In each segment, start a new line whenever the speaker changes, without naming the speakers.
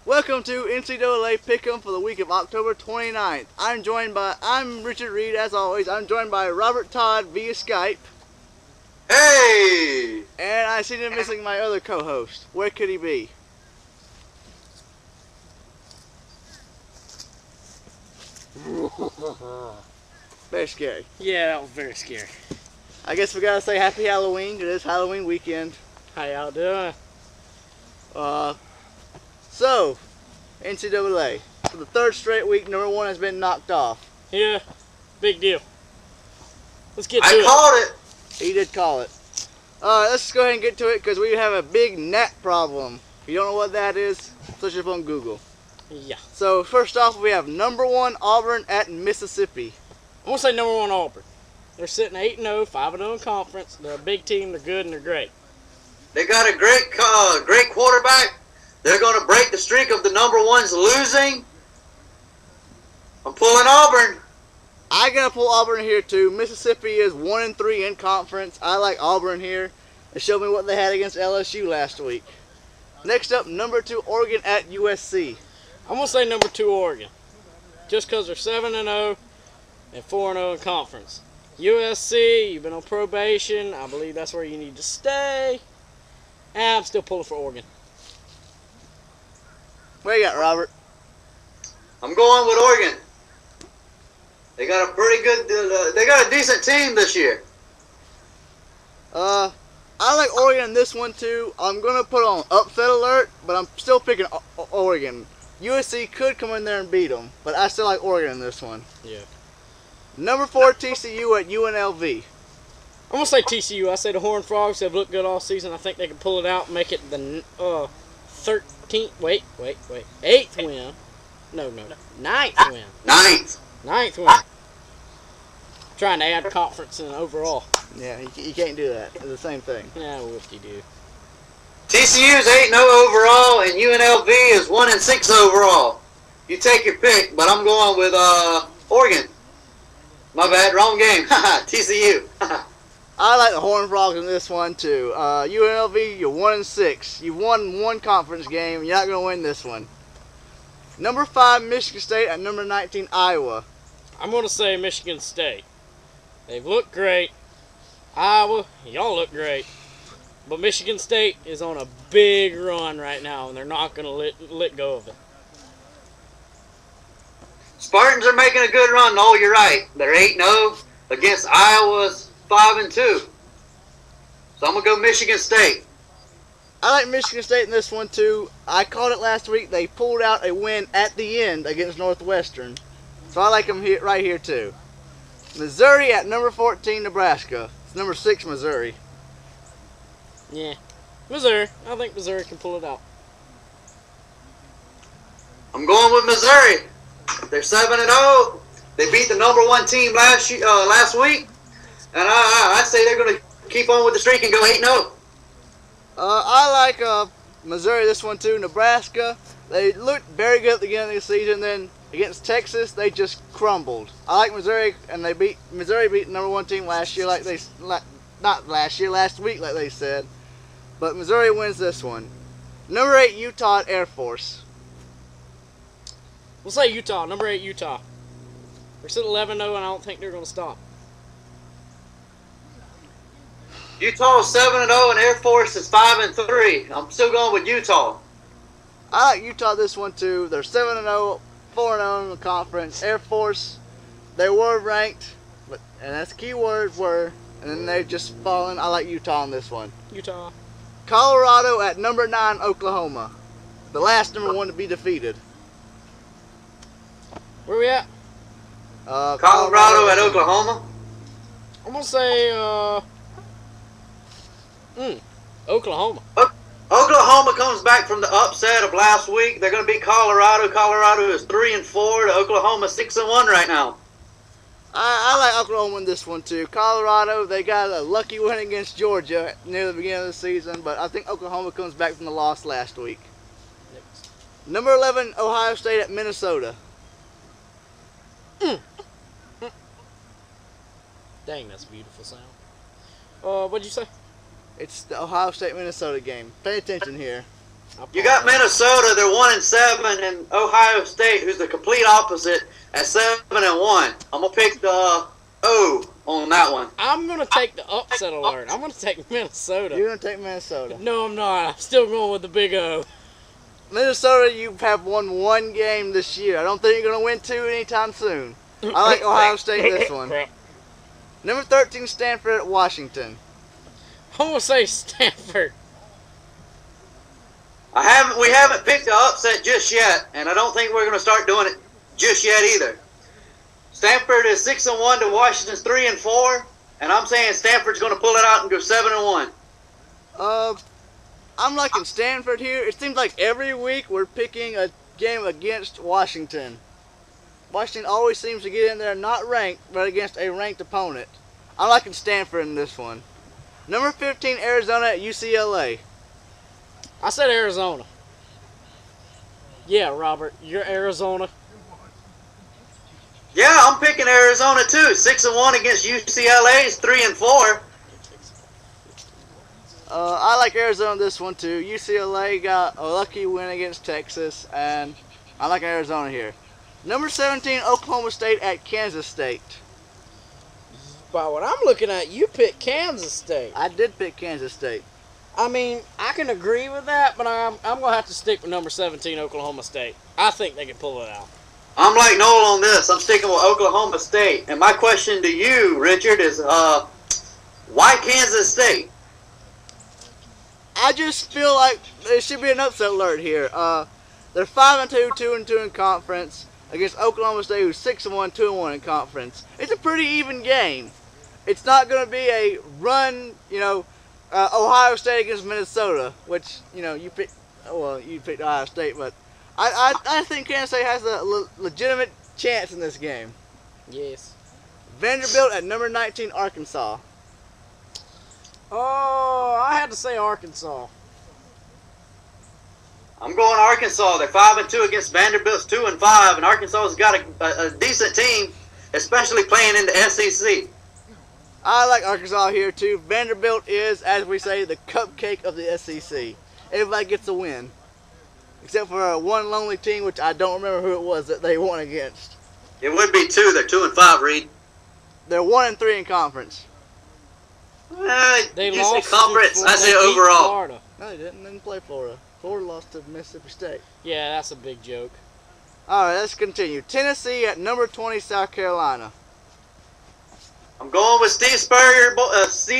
Welcome to NCAA Pick Em for the week of October 29th. I'm Richard Reed, as always. I'm joined by Robert Todd via Skype.
Hey!
And I seem to be missing my other co-host. Where could he be? Very scary.
Yeah, that was very scary.
I guess we gotta say Happy Halloween. It is Halloween weekend.
How y'all doing?
So, NCAA. For the third straight week, number one has been knocked off.
Yeah, big deal. Let's get to
I
it.
called it.
He did call it. Let's just go ahead and get to it because we have a big gnat problem. If you don't know what that is, search it up on Google.
Yeah.
So, first off, we have number one Auburn at Mississippi.
I'm going to say number one Auburn. They're sitting 8-0, 5-0 in conference. They're a big team. They're good and they're great.
They got a great quarterback. They're going to break the streak of the number ones losing. I'm pulling Auburn.
I gotta pull Auburn here too. Mississippi is 1-3 in conference. I like Auburn here. They showed me what they had against LSU last week. Next up, number two Oregon at USC.
I'm going to say number two Oregon. Just because they're 7-0 and 4-0 in conference. USC, you've been on probation. I believe that's where you need to stay. And I'm still pulling for Oregon.
Where you got, Robert?
I'm going with Oregon. They got a pretty good, they got a decent team this year.
I like Oregon in this one too. I'm gonna put on upset alert, but I'm still picking Oregon. USC could come in there and beat them, but I still like Oregon in this one.
Yeah.
Number four TCU at UNLV.
I'm going to say TCU. I say the Horned Frogs have looked good all season. I think they can pull it out and make it the 13th, 8th win. No, 9th win. Ninth win. Trying to add conference and overall.
Yeah, you can't do that. It's the same thing.
Yeah, whoop-de-doo.
TCU's 8-0 overall, and UNLV is 1-6 overall. You take your pick, but I'm going with Oregon. My bad, wrong game. TCU.
I like the Horned Frogs in this one too. UNLV, you're 1-6. You've won one conference game. You're not going to win this one. Number 5, Michigan State at number 19, Iowa.
I'm going to say Michigan State. They've looked great. Iowa, y'all look great. But Michigan State is on a big run right now, and they're not going to let go of it.
Spartans are making a good run. No, you're right. They're 8-0 against Iowa's 5-2. So I'm going to go Michigan State.
I like Michigan State in this one too. I called it last week. They pulled out a win at the end against Northwestern. So I like them here, right here too. Missouri at number 14, Nebraska. It's number 6, Missouri.
Yeah. Missouri. I think Missouri can pull it out.
I'm going with Missouri. They're 7-0. They beat the number one team last week. And I say they're going to keep on with the streak and go 8-0.
I like Missouri this one too. Nebraska, they looked very good at the beginning of the season. Then against Texas, they just crumbled. I like Missouri, and Missouri beat the number one team last year, last week, like they said. But Missouri wins this one. Number 8, Utah at Air Force.
We'll say Utah. Number 8, Utah. They're still 11-0, and I don't think they're going to stop.
Utah is 7-0 and Air Force is 5-3. I'm still going with Utah.
I like Utah this one too. They're 7-0, 4-0 in the conference. Air Force, they were ranked, and that's the key word, were, and then they've just fallen. I like Utah on this one.
Utah.
Colorado at number 9, Oklahoma. The last number 1 to be defeated.
Where we at?
Colorado at Oklahoma.
I'm going to say Oklahoma.
Oklahoma comes back from the upset of last week. They're going to beat Colorado. Colorado is 3-4 to Oklahoma 6-1 right now.
I like Oklahoma in this one too. Colorado, they got a lucky win against Georgia near the beginning of the season, but I think Oklahoma comes back from the loss last week. Number 11, Ohio State at Minnesota.
Dang, that's a beautiful sound. What'd you say?
It's the Ohio State-Minnesota game. Pay attention here.
You got Minnesota, they're 1-7, and Ohio State, who's the complete opposite, at 7-1. I'm gonna pick the O on that one.
I'm gonna take the upset alert. I'm gonna take Minnesota.
You're gonna take Minnesota.
No, I'm not. I'm still going with the big O.
Minnesota, you have won one game this year. I don't think you're gonna win two anytime soon. I like Ohio State in this one. Number 13, Stanford at Washington.
I'm gonna say Stanford.
We haven't picked the upset just yet, and I don't think we're gonna start doing it just yet either. Stanford is 6-1 to Washington's 3-4, and I'm saying Stanford's gonna pull it out and go 7-1.
I'm liking Stanford here. It seems like every week we're picking a game against Washington. Washington always seems to get in there not ranked, but against a ranked opponent. I'm liking Stanford in this one. Number 15, Arizona at UCLA.
I said Arizona. Yeah, Robert, you're Arizona.
Yeah, I'm picking Arizona too. 6-1 against UCLA's 3-4.
I like Arizona in this one too. UCLA got a lucky win against Texas, and I like Arizona here. Number 17, Oklahoma State at Kansas State.
By what I'm looking at, you picked Kansas State.
I did pick Kansas State.
I mean, I can agree with that, but I'm going to have to stick with number 17, Oklahoma State. I think they can pull it out.
I'm like Noel on this. I'm sticking with Oklahoma State. And my question to you, Richard, is why Kansas State?
I just feel like there should be an upset alert here. They're 5-2, 2-2 in conference against Oklahoma State, who's 6-1, 2-1 in conference. It's a pretty even game. It's not going to be a run, Ohio State against Minnesota, which, you picked Ohio State, but I think Kansas State has a legitimate chance in this game.
Yes.
Vanderbilt at number 19, Arkansas.
Oh, I had to say Arkansas.
I'm going Arkansas. They're 5-2 against Vanderbilt's 2-5, and Arkansas's got a decent team, especially playing in the SEC.
I like Arkansas here too. Vanderbilt is, as we say, the cupcake of the SEC. Everybody gets a win, except for one lonely team, which I don't remember who it was that they won against.
It would be two. They're 2-5, Reed.
They're 1-3 in conference.
They
you
lost
say conference.
to
I say
Florida.
overall.
Florida.
No, they didn't. They didn't play Florida. Florida lost to Mississippi State.
Yeah, that's a big joke.
All right, let's continue. Tennessee at number 20, South Carolina.
I'm going with Steve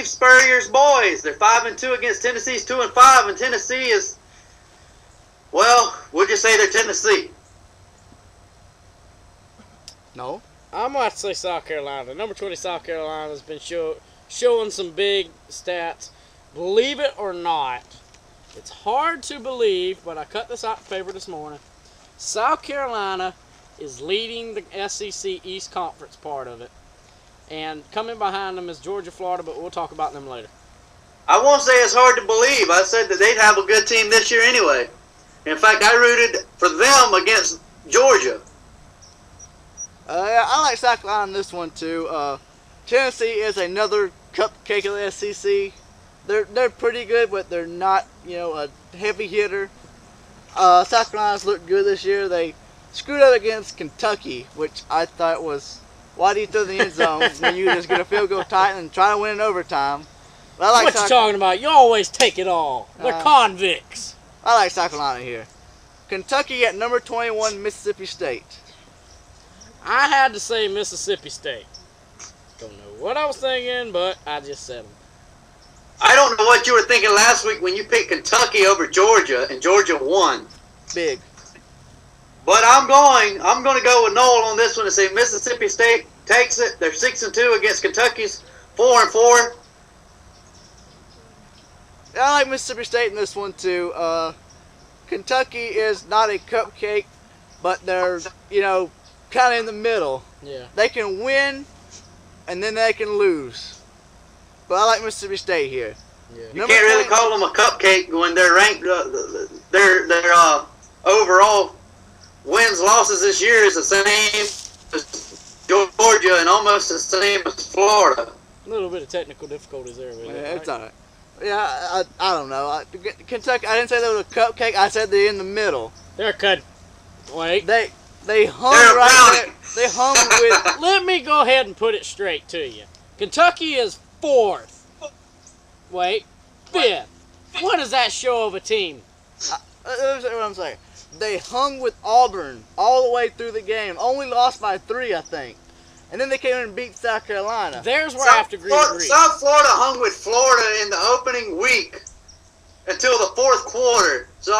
Spurrier's boys. They're 5-2 against Tennessee's 2-5, and Tennessee is, well, we'll just say they're Tennessee.
No.
I'm going to say South Carolina. Number 20 South Carolina has been showing some big stats. Believe it or not, it's hard to believe, but I cut this out in paper this morning. South Carolina is leading the SEC East Conference part of it. And coming behind them is Georgia, Florida, but we'll talk about them later.
I won't say it's hard to believe. I said that they'd have a good team this year anyway. In fact, I rooted for them against Georgia.
Yeah, I like South Carolina in this one too. Tennessee is another cupcake of the SEC. They're pretty good, but they're not, a heavy hitter. South Carolina's looked good this year. They screwed up against Kentucky, which I thought was, why do you throw the end zone when you just get a field goal tight and try to win in overtime? But I like
what you talking about? You always take it all. They're convicts.
I like South Carolina here. Kentucky at number 21, Mississippi State.
I had to say Mississippi State. Don't know what I was thinking, but I just said them.
I don't know what you were thinking last week when you picked Kentucky over Georgia, and Georgia won.
Big.
But I'm going to go with Noel on this one and say Mississippi State takes it. They're 6-2 against Kentucky's 4-4.
I like Mississippi State in this one too. Kentucky is not a cupcake, but they're, kind of in the middle.
Yeah.
They can win, and then they can lose. But I like Mississippi State here.
Yeah.
You can't really call them a cupcake when they're ranked. Their overall wins losses this year is the same as Georgia and almost the same as Florida.
A little bit of technical difficulties there. Really,
yeah, it's all right. Yeah, I don't know. Kentucky, I didn't say they were a cupcake. I said they're in the middle.
They're good. Wait.
They hung
They're
right
brownie.
there. They hung with.
Let me go ahead and put it straight to you. Kentucky is 4th. Wait. 5th. What does that show of a team?
That's what I'm saying. They hung with Auburn all the way through the game. Only lost by 3, I think. And then they came in and beat South Carolina.
There's where I have to agree with Reed.
South Florida hung with Florida in the opening week until the 4th quarter. So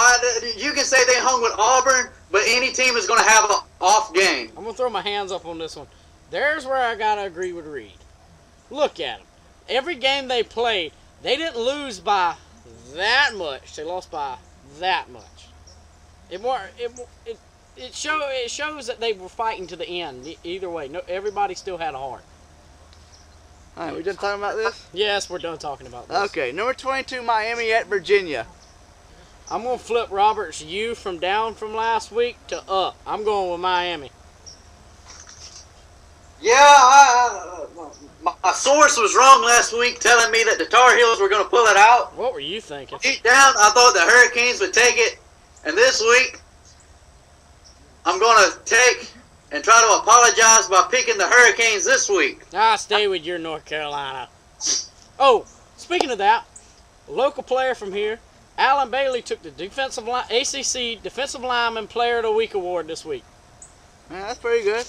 you can say they hung with Auburn, but any team is going to have an off game.
I'm going to throw my hands up on this one. There's where I got to agree with Reed. Look at them. Every game they played, they didn't lose by that much. They lost by that much. It shows that they were fighting to the end. Either way, no, everybody still had a heart.
All right, we done talking about this?
Yes, we're done talking about this.
Okay, number 22, Miami at Virginia.
I'm going to flip Robert's U from down from last week to up. I'm going with Miami.
Yeah, my source was wrong last week telling me that the Tar Heels were going to pull it out.
What were you thinking?
Deep down, I thought the Hurricanes would take it. And this week, I'm going to take and try to apologize by picking the Hurricanes this week.
I stay with your North Carolina. Oh, speaking of that, a local player from here, Alan Bailey took the ACC Defensive Lineman Player of the Week award this week.
Yeah, that's pretty good.